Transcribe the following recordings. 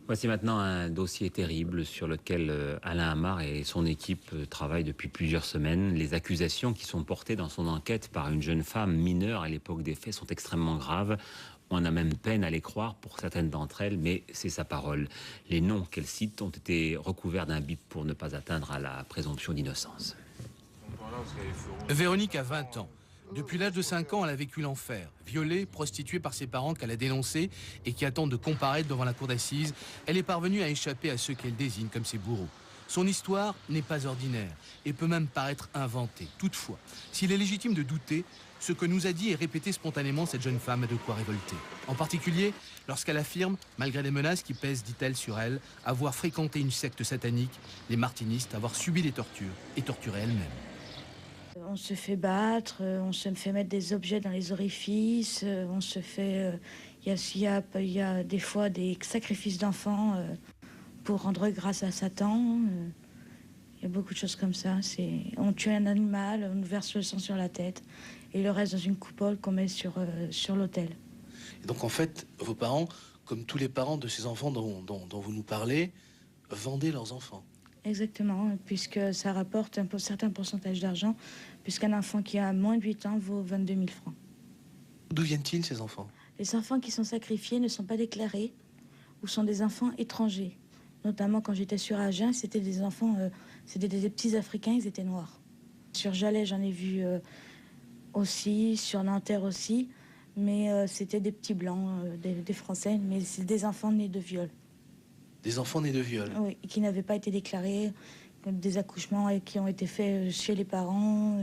Voici maintenant un dossier terrible sur lequel Alain Amar et son équipe travaillent depuis plusieurs semaines. Les accusations qui sont portées dans son enquête par une jeune femme mineure à l'époque des faits sont extrêmement graves. On a même peine à les croire pour certaines d'entre elles, mais c'est sa parole. Les noms qu'elle cite ont été recouverts d'un bip pour ne pas atteindre à la présomption d'innocence. Véronique a 20 ans. Depuis l'âge de 5 ans, elle a vécu l'enfer. Violée, prostituée par ses parents qu'elle a dénoncés et qui attendent de comparaître devant la cour d'assises, elle est parvenue à échapper à ceux qu'elle désigne comme ses bourreaux. Son histoire n'est pas ordinaire et peut même paraître inventée. Toutefois, s'il est légitime de douter, ce que nous a dit et répété spontanément cette jeune femme a de quoi révolter. En particulier, lorsqu'elle affirme, malgré les menaces qui pèsent, dit-elle, sur elle, avoir fréquenté une secte satanique, les martinistes, avoir subi des tortures et torturé elle-même. On se fait battre, on se fait mettre des objets dans les orifices, on se fait... Il y a des fois des sacrifices d'enfants pour rendre grâce à Satan. Il y a beaucoup de choses comme ça. On tue un animal, on nous verse le sang sur la tête et le reste dans une coupole qu'on met sur l'autel. Et donc en fait, vos parents, comme tous les parents de ces enfants dont vous nous parlez, vendaient leurs enfants. Exactement, puisque ça rapporte un certain pourcentage d'argent, puisqu'un enfant qui a moins de 8 ans vaut 22 000 francs. D'où viennent-ils, ces enfants? Les enfants qui sont sacrifiés ne sont pas déclarés ou sont des enfants étrangers. Notamment quand j'étais sur Agen, c'était des enfants, c'était des petits Africains, ils étaient noirs. Sur Jalais, j'en ai vu aussi, sur Nanterre aussi, mais c'était des petits blancs, des Français, mais c'est des enfants nés de viol. Des enfants nés de viol? Oui, qui n'avaient pas été déclarés, des accouchements qui ont été faits chez les parents,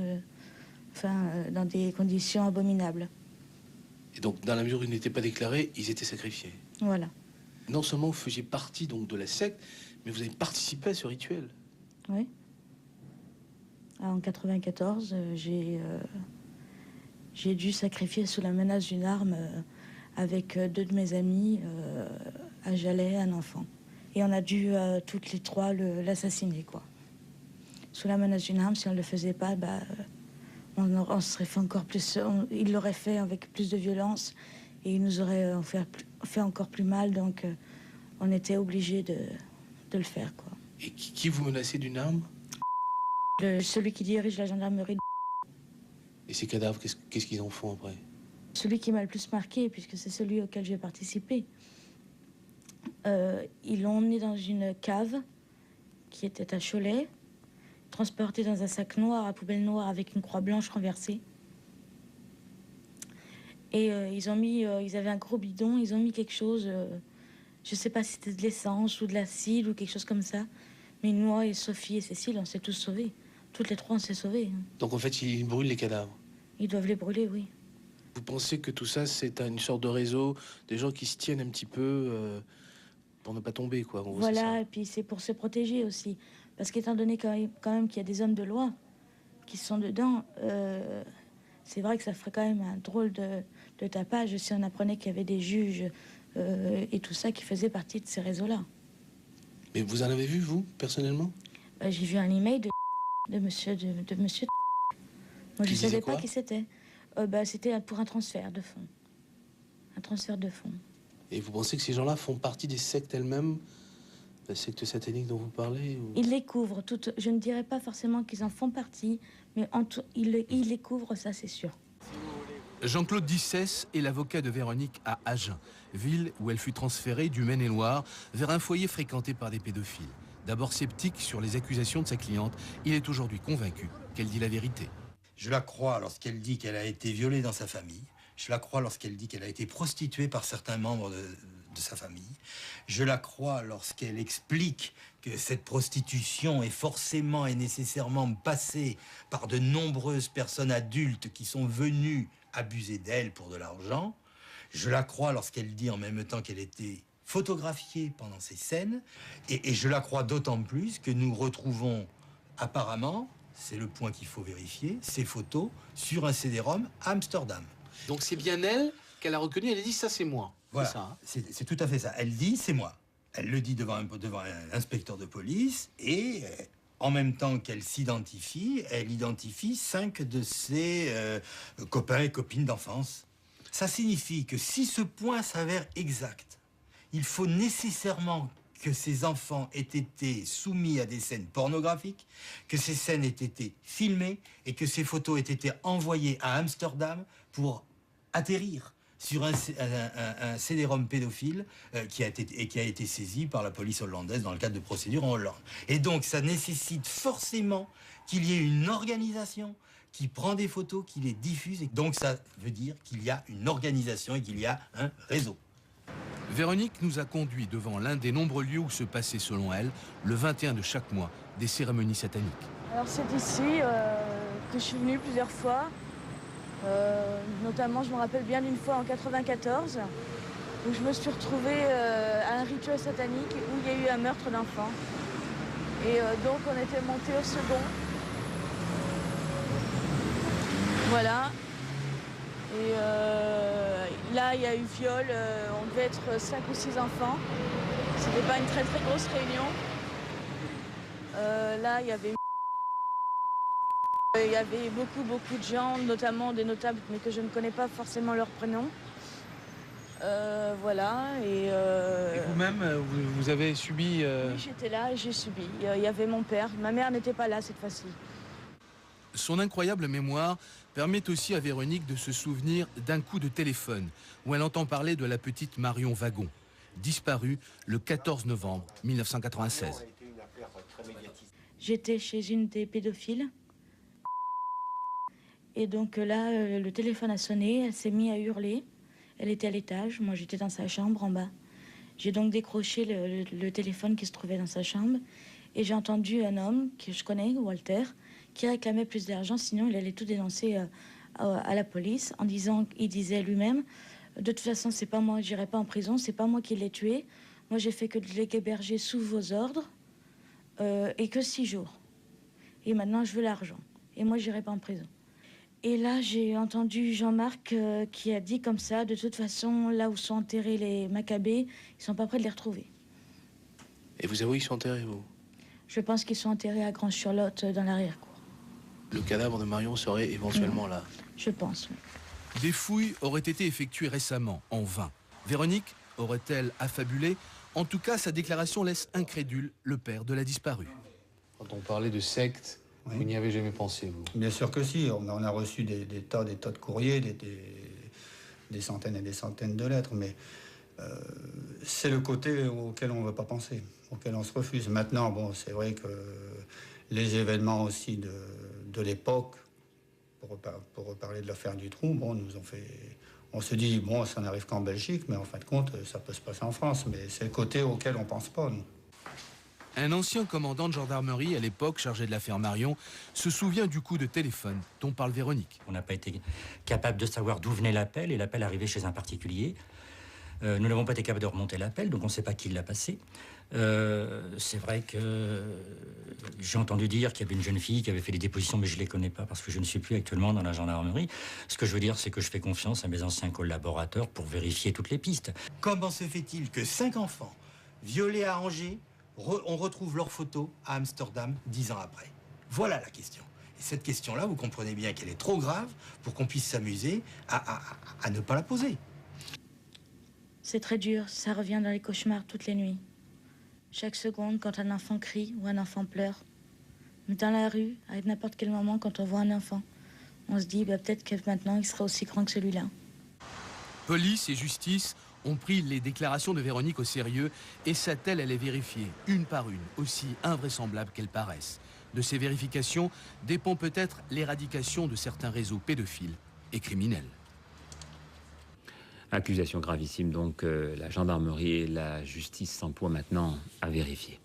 dans des conditions abominables. Et donc, dans la mesure où ils n'étaient pas déclarés, ils étaient sacrifiés? Voilà. Non seulement vous faisiez partie donc de la secte, mais vous avez participé à ce rituel? Oui. En 94, j'ai dû sacrifier sous la menace d'une arme avec 2 de mes amis à Jalais un enfant. Et on a dû toutes les 3 l'assassiner, quoi. Sous la menace d'une arme, si on ne le faisait pas, on serait fait encore plus. Il l'aurait fait avec plus de violence et il nous aurait fait encore plus mal. Donc, on était obligés de le faire, quoi. Et qui vous menaçait d'une arme? Celui qui dirige la gendarmerie. Et ces cadavres, qu'est-ce qu'ils en font après? Celui qui m'a le plus marqué, puisque c'est celui auquel j'ai participé. Ils l'ont emmené dans une cave qui était à Cholet, transporté dans un sac noir à poubelle noire avec une croix blanche renversée. Et ils avaient un gros bidon, ils ont mis quelque chose, je sais pas si c'était de l'essence ou de l'acide ou quelque chose comme ça. Mais moi et Sophie et Cécile, on s'est tous sauvés. Toutes les 3, on s'est sauvés. Donc en fait, ils brûlent les cadavres? Ils doivent les brûler, oui. Vous pensez que tout ça, c'est une sorte de réseau, des gens qui se tiennent un petit peu pour ne pas tomber, quoi? Voilà, et puis c'est pour se protéger aussi. Parce qu'étant donné quand même qu'il y a des hommes de loi qui sont dedans, c'est vrai que ça ferait quand même un drôle de tapage si on apprenait qu'il y avait des juges et tout ça qui faisaient partie de ces réseaux-là. Mais vous en avez vu, vous, personnellement? J'ai vu un email de monsieur. Moi, je ne savais pas qui c'était. C'était pour un transfert de fonds. Un transfert de fonds. Et vous pensez que ces gens-là font partie des sectes elles-mêmes? La secte satanique dont vous parlez ou... Ils les couvrent toutes. Je ne dirais pas forcément qu'ils en font partie, mais ils les couvrent, ça c'est sûr. Jean-Claude Dissès est l'avocat de Véronique à Agen, ville où elle fut transférée du Maine-et-Loire vers un foyer fréquenté par des pédophiles. D'abord sceptique sur les accusations de sa cliente, il est aujourd'hui convaincu qu'elle dit la vérité. Je la crois lorsqu'elle dit qu'elle a été violée dans sa famille. Je la crois lorsqu'elle dit qu'elle a été prostituée par certains membres de sa famille. Je la crois lorsqu'elle explique que cette prostitution est forcément et nécessairement passée par de nombreuses personnes adultes qui sont venues abuser d'elle pour de l'argent. Je la crois lorsqu'elle dit en même temps qu'elle était photographiée pendant ces scènes. Et je la crois d'autant plus que nous retrouvons apparemment, c'est le point qu'il faut vérifier, ces photos sur un CD-ROM à Amsterdam. Donc c'est bien elle qu'elle a reconnue, elle a dit ça c'est moi. Voilà, c'est ça, hein? C'est tout à fait ça. Elle dit c'est moi. Elle le dit devant un inspecteur de police et en même temps qu'elle s'identifie, elle identifie 5 de ses copains et copines d'enfance. Ça signifie que si ce point s'avère exact, il faut nécessairement que ces enfants aient été soumis à des scènes pornographiques, que ces scènes aient été filmées et que ces photos aient été envoyées à Amsterdam pour atterrir sur un CD-ROM pédophile qui a été saisi par la police hollandaise dans le cadre de procédures en Hollande. Et donc ça nécessite forcément qu'il y ait une organisation qui prend des photos, qui les diffuse. Et donc ça veut dire qu'il y a une organisation et qu'il y a un réseau. Véronique nous a conduits devant l'un des nombreux lieux où se passaient, selon elle, le 21 de chaque mois, des cérémonies sataniques. Alors c'est ici que je suis venue plusieurs fois. Notamment, je me rappelle bien d'une fois en 94, où je me suis retrouvée à un rituel satanique où il y a eu un meurtre d'enfant. Et donc on était monté au second. Voilà. Et là, il y a eu viol, on devait être 5 ou 6 enfants. C'était pas une très très grosse réunion. Là, il y avait beaucoup de gens, notamment des notables, mais que je ne connais pas forcément leur prénom. Voilà. Et vous-même, vous avez subi... Oui, j'étais là et j'ai subi. Il y avait mon père. Ma mère n'était pas là cette fois-ci. Son incroyable mémoire permet aussi à Véronique de se souvenir d'un coup de téléphone où elle entend parler de la petite Marion Wagon, disparue le 14 novembre 1996. J'étais chez une des pédophiles. Et donc là, le téléphone a sonné, elle s'est mise à hurler. Elle était à l'étage, moi j'étais dans sa chambre en bas. J'ai donc décroché le téléphone qui se trouvait dans sa chambre. Et j'ai entendu un homme que je connais, Walter, qui réclamait plus d'argent, sinon il allait tout dénoncer à la police en disant, il disait lui-même, de toute façon c'est pas moi, j'irai pas en prison, c'est pas moi qui l'ai tué. Moi j'ai fait que de l'héberger sous vos ordres et que 6 jours. Et maintenant je veux l'argent. Et moi j'irai pas en prison. Et là j'ai entendu Jean-Marc qui a dit comme ça, de toute façon là où sont enterrés les Maccabées, ils sont pas prêts de les retrouver. Et vous avouez qu'ils sont enterrés, vous? Je pense qu'ils sont enterrés à Grand-Charlotte dans l'arrière-cour. Le cadavre de Marion serait éventuellement là. Je pense, oui. Des fouilles auraient été effectuées récemment, en vain. Véronique aurait-elle affabulé? En tout cas, sa déclaration laisse incrédule le père de la disparue. Quand on parlait de secte, Oui. vous n'y avez jamais pensé, vous? Bien sûr que si, on a reçu des tas de courriers, des centaines et des centaines de lettres, mais c'est le côté auquel on ne veut pas penser, auquel on se refuse. Maintenant, bon, c'est vrai que les événements aussi de l'époque, pour reparler de l'affaire du trou, bon, nous ont fait... On se dit, bon, ça n'arrive qu'en Belgique, mais en fin de compte, ça peut se passer en France. Mais c'est le côté auquel on ne pense pas, nous. Un ancien commandant de gendarmerie, à l'époque chargé de l'affaire Marion, se souvient du coup de téléphone dont parle Véronique. On n'a pas été capable de savoir d'où venait l'appel, et l'appel arrivait chez un particulier. Nous n'avons pas été capables de remonter l'appel, donc on ne sait pas qui l'a passé. C'est vrai que j'ai entendu dire qu'il y avait une jeune fille qui avait fait des dépositions, mais je ne les connais pas parce que je ne suis plus actuellement dans la gendarmerie. Ce que je veux dire, c'est que je fais confiance à mes anciens collaborateurs pour vérifier toutes les pistes. Comment se fait-il que 5 enfants violés à Angers, on retrouve leurs photos à Amsterdam 10 ans après? Voilà la question. Et cette question-là, vous comprenez bien qu'elle est trop grave pour qu'on puisse s'amuser à ne pas la poser. C'est très dur, ça revient dans les cauchemars toutes les nuits. Chaque seconde, quand un enfant crie ou un enfant pleure. Mais dans la rue, à n'importe quel moment, quand on voit un enfant, on se dit peut-être que maintenant il sera aussi grand que celui-là. Police et justice ont pris les déclarations de Véronique au sérieux et s'attellent à les vérifier, une par une, aussi invraisemblables qu'elles paraissent. De ces vérifications dépend peut-être l'éradication de certains réseaux pédophiles et criminels. Accusation gravissime, donc la gendarmerie et la justice s'emploient maintenant à vérifier.